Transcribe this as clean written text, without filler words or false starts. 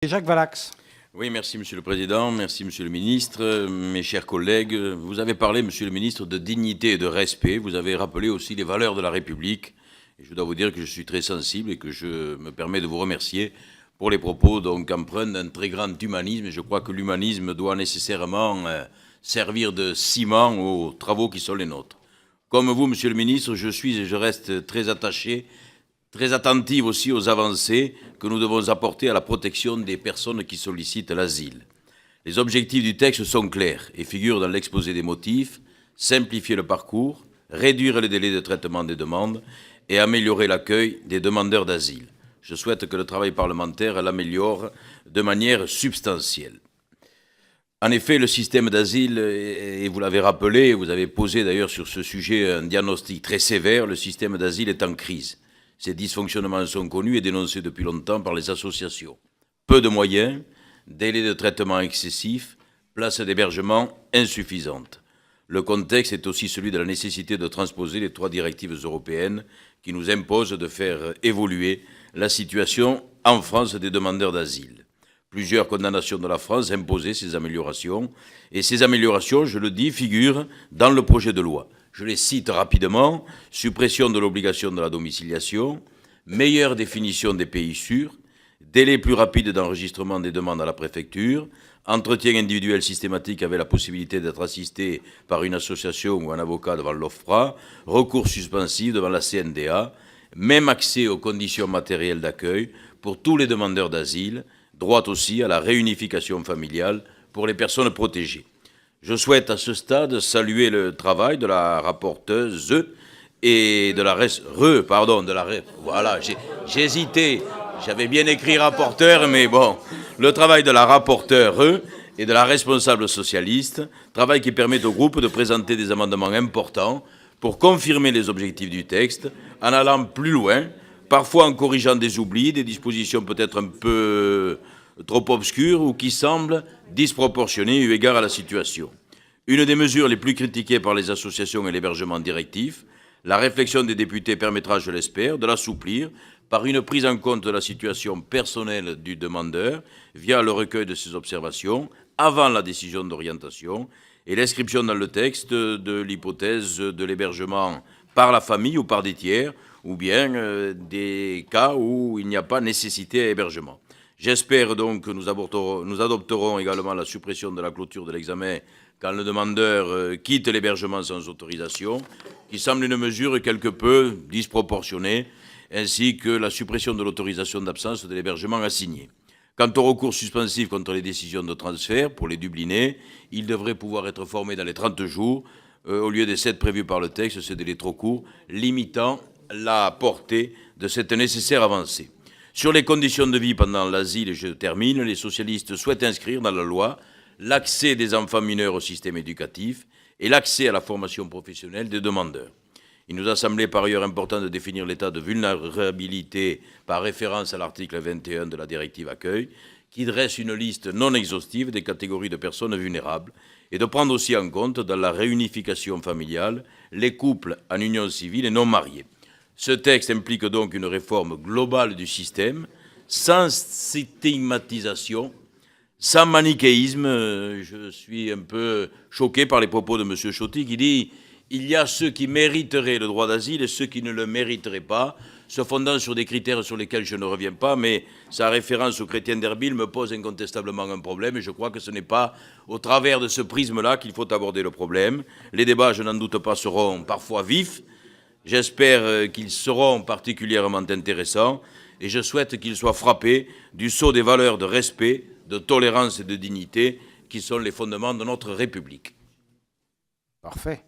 Et Jacques Valax. Oui, merci Monsieur le Président, merci Monsieur le Ministre, mes chers collègues. Vous avez parlé, Monsieur le Ministre, de dignité et de respect. Vous avez rappelé aussi les valeurs de la République. Et je dois vous dire que je suis très sensible et que je me permets de vous remercier pour les propos empreints d'un très grand humanisme. Et je crois que l'humanisme doit nécessairement servir de ciment aux travaux qui sont les nôtres. Comme vous, Monsieur le Ministre, je suis et je reste très attaché, très attentive aussi aux avancées que nous devons apporter à la protection des personnes qui sollicitent l'asile. Les objectifs du texte sont clairs et figurent dans l'exposé des motifs: simplifier le parcours, réduire les délais de traitement des demandes et améliorer l'accueil des demandeurs d'asile. Je souhaite que le travail parlementaire l'améliore de manière substantielle. En effet, le système d'asile, et vous l'avez rappelé, vous avez posé d'ailleurs sur ce sujet un diagnostic très sévère, le système d'asile est en crise. Ces dysfonctionnements sont connus et dénoncés depuis longtemps par les associations. Peu de moyens, délais de traitement excessifs, places d'hébergement insuffisantes. Le contexte est aussi celui de la nécessité de transposer les 3 directives européennes qui nous imposent de faire évoluer la situation en France des demandeurs d'asile. Plusieurs condamnations de la France imposaient ces améliorations, et ces améliorations, je le dis, figurent dans le projet de loi. Je les cite rapidement: suppression de l'obligation de la domiciliation, meilleure définition des pays sûrs, délai plus rapide d'enregistrement des demandes à la préfecture, entretien individuel systématique avec la possibilité d'être assisté par une association ou un avocat devant l'OFPRA, recours suspensif devant la CNDA, même accès aux conditions matérielles d'accueil pour tous les demandeurs d'asile, droit aussi à la réunification familiale pour les personnes protégées. Je souhaite à ce stade saluer le travail de la rapporteuse et de la voilà, j'ai hésité, j'avais bien écrit rapporteur, mais bon, le travail de la rapporteure et de la responsable socialiste, travail qui permet au groupe de présenter des amendements importants pour confirmer les objectifs du texte, en allant plus loin, parfois en corrigeant des oublis, des dispositions peut-être un peu trop obscures ou qui semblent disproportionnées eu égard à la situation. Une des mesures les plus critiquées par les associations est l'hébergement directif. La réflexion des députés permettra, je l'espère, de l'assouplir par une prise en compte de la situation personnelle du demandeur via le recueil de ses observations avant la décision d'orientation et l'inscription dans le texte de l'hypothèse de l'hébergement par la famille ou par des tiers, ou bien des cas où il n'y a pas nécessité à hébergement. J'espère donc que nous adopterons également la suppression de la clôture de l'examen quand le demandeur quitte l'hébergement sans autorisation, qui semble une mesure quelque peu disproportionnée, ainsi que la suppression de l'autorisation d'absence de l'hébergement assigné. Quant au recours suspensif contre les décisions de transfert pour les dublinés, il devrait pouvoir être formé dans les 30 jours, au lieu des 7 prévus par le texte, ce délai trop court, limitant la portée de cette nécessaire avancée. Sur les conditions de vie pendant l'asile, et je termine, les socialistes souhaitent inscrire dans la loi l'accès des enfants mineurs au système éducatif et l'accès à la formation professionnelle des demandeurs. Il nous a semblé par ailleurs important de définir l'état de vulnérabilité par référence à l'article 21 de la directive accueil, qui dresse une liste non exhaustive des catégories de personnes vulnérables, et de prendre aussi en compte dans la réunification familiale les couples en union civile et non mariés. Ce texte implique donc une réforme globale du système, sans stigmatisation, sans manichéisme. Je suis un peu choqué par les propos de M. Choty qui dit « il y a ceux qui mériteraient le droit d'asile et ceux qui ne le mériteraient pas », se fondant sur des critères sur lesquels je ne reviens pas, mais sa référence aux chrétiens d'Erbil me pose incontestablement un problème, et je crois que ce n'est pas au travers de ce prisme-là qu'il faut aborder le problème. Les débats, je n'en doute pas, seront parfois vifs. J'espère qu'ils seront particulièrement intéressants, et je souhaite qu'ils soient frappés du sceau des valeurs de respect, de tolérance et de dignité qui sont les fondements de notre République. Parfait.